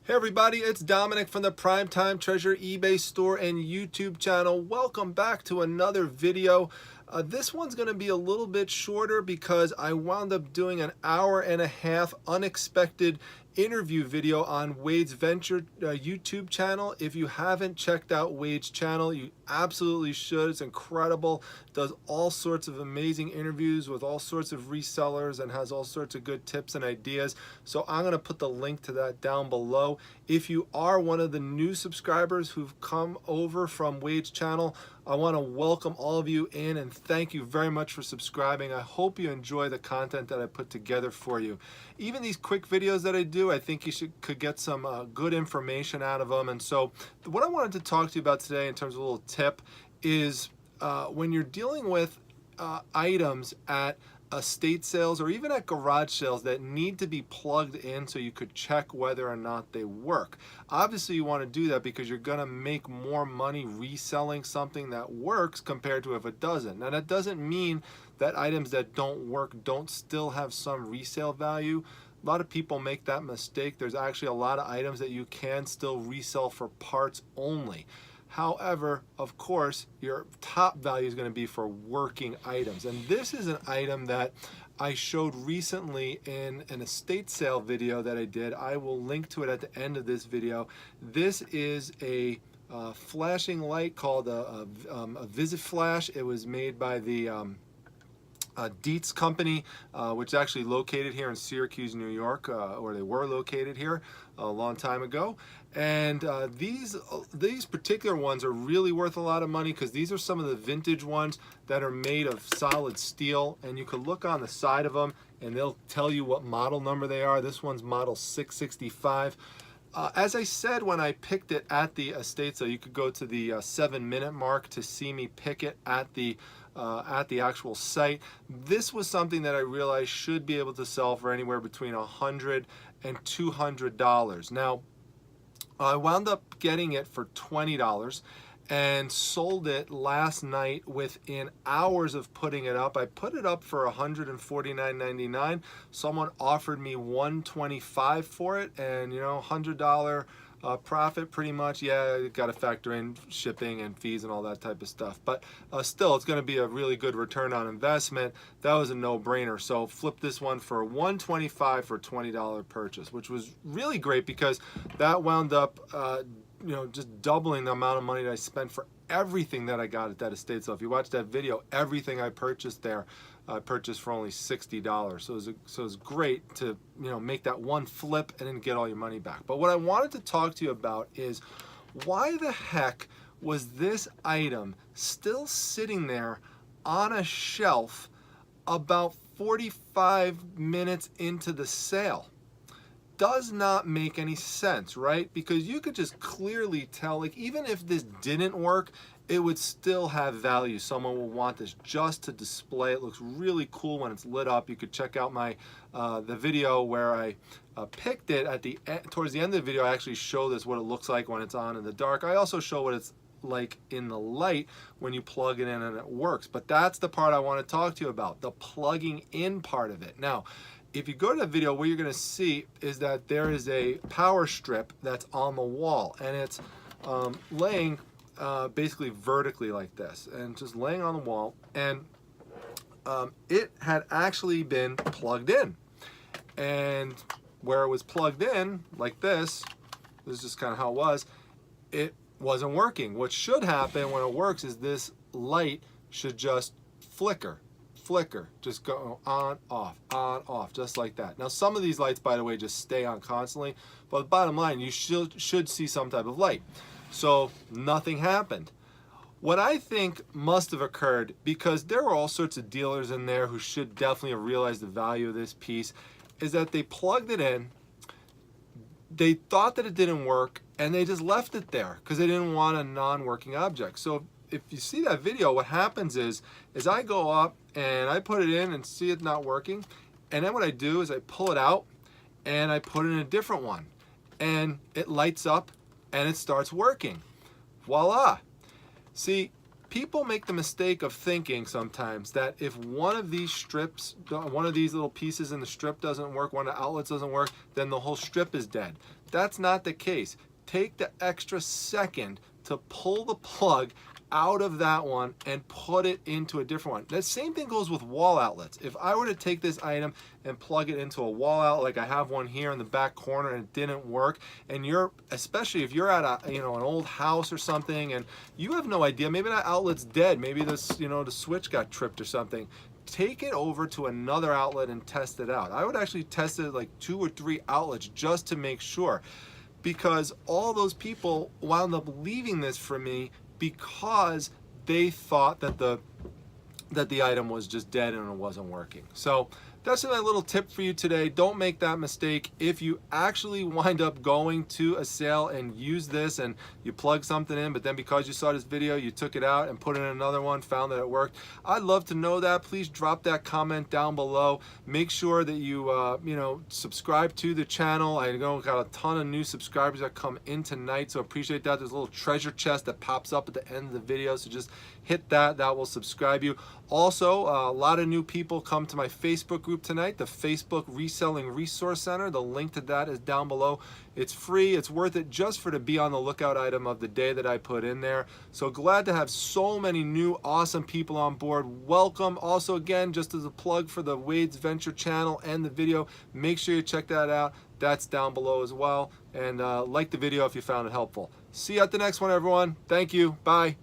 Hey everybody, it's Dominic from the Primetime Treasure eBay store and YouTube channel. Welcome back to another video. This one's going to be a little bit shorter because I wound up doing an hour-and-a-half unexpected interview video on Wade's Venture YouTube channel. If you haven't checked out Wade's channel, you absolutely should. It's incredible. Does all sorts of amazing interviews with all sorts of resellers and has all sorts of good tips and ideas. So I'm going to put the link to that down below. If you are one of the new subscribers who've come over from Wade's channel, I want to welcome all of you in and thank you very much for subscribing. I hope you enjoy the content that I put together for you. Even these quick videos that I do, I think you could get some good information out of them. And so what I wanted to talk to you about today in terms of a little tip is when you're dealing with items at estate sales or even at garage sales that need to be plugged in so you could check whether or not they work. Obviously you want to do that because you're going to make more money reselling something that works compared to if it doesn't. Now that doesn't mean that items that don't work don't still have some resale value. A lot of people make that mistake. There's actually a lot of items that you can still resell for parts only. However, of course, your top value is going to be for working items. And this is an item that I showed recently in an estate sale video that I did. I will link to it at the end of this video. This is a flashing light called a Visit Flash. It was made by the Dietz company, which is actually located here in Syracuse, New York, or they were located here a long time ago. And these particular ones are really worth a lot of money because these are some of the vintage ones that are made of solid steel, and you can look on the side of them and they'll tell you what model number they are. This one's model 665. As I said when I picked it at the estate, so you could go to the 7-minute mark to see me pick it at the actual site. This was something that I realized should be able to sell for anywhere between $100 and $200. Now, I wound up getting it for $20 and sold it last night within hours of putting it up. I put it up for $149.99. Someone offered me $125 for it, and you know, $100 profit pretty much. Yeah, you got to factor in shipping and fees and all that type of stuff, but still it's going to be a really good return on investment. That was a no-brainer. So flip this one for $125 for a $20 purchase, which was really great because that wound up you know, just doubling the amount of money that I spent for everything that I got at that estate. So if you watch that video, everything I purchased there, I purchased for only $60. So it was great to, you know, make that one flip and then get all your money back. But what I wanted to talk to you about is why the heck was this item still sitting there on a shelf about 45 minutes into the sale? Does not make any sense, right? Because you could just clearly tell, like, even if this didn't work, it would still have value. Someone will want this just to display. It looks really cool when it's lit up. You could check out my the video where I picked it at the end. Towards the end of the video, I actually show this what it looks like when it's on in the dark. I also show what it's like in the light when you plug it in and it works. But that's the part I want to talk to you about, the plugging in part of it. Now, if you go to the video, what you're going to see is that there is a power strip that's on the wall, and it's laying basically vertically like this, and just laying on the wall, and it had actually been plugged in. And where it was plugged in, like this is just kind of how it was, it wasn't working. What should happen when it works is this light should just flicker, just go on, off, just like that. Now, some of these lights, by the way, just stay on constantly, but the bottom line, you should see some type of light. So nothing happened. What I think must have occurred, because there were all sorts of dealers in there who should definitely have realized the value of this piece, is that they plugged it in, they thought that it didn't work, and they just left it there because they didn't want a non-working object. So if you see that video, what happens is I go up and I put it in and see it not working, and then what I do is I pull it out and I put it in a different one, and it lights up and it starts working. Voila. See, people make the mistake of thinking sometimes that if one of these strips, one of these little pieces in the strip doesn't work, one of the outlets doesn't work, then the whole strip is dead. That's not the case. Take the extra second to pull the plug out of that one and put it into a different one. The same thing goes with wall outlets. If I were to take this item and plug it into a wall outlet, like I have one here in the back corner and it didn't work, and especially if you're at a, an old house or something and you have no idea, maybe that outlet's dead, maybe this, the switch got tripped or something, take it over to another outlet and test it out. I would actually test it like 2 or 3 outlets just to make sure, because all those people wound up leaving this for me because they thought that the item was just dead and it wasn't working. So that's my little tip for you today. Don't make that mistake. If you actually wind up going to a sale and use this and you plug something in, but then because you saw this video, you took it out and put in another one, found that it worked, I'd love to know that. Please drop that comment down below. Make sure that you subscribe to the channel. I got a ton of new subscribers that come in tonight, so appreciate that. There's a little treasure chest that pops up at the end of the video, so just hit that. That will subscribe you. Also, a lot of new people come to my Facebook group tonight, the Facebook Reselling Resource Center. The link to that is down below. It's free. It's worth it just for to be on the lookout item of the day that I put in there. So glad to have so many new awesome people on board. Welcome. Also, again, just as a plug for the Wade's Venture channel and the video, make sure you check that out. That's down below as well. And like the video if you found it helpful. See you at the next one, everyone. Thank you. Bye.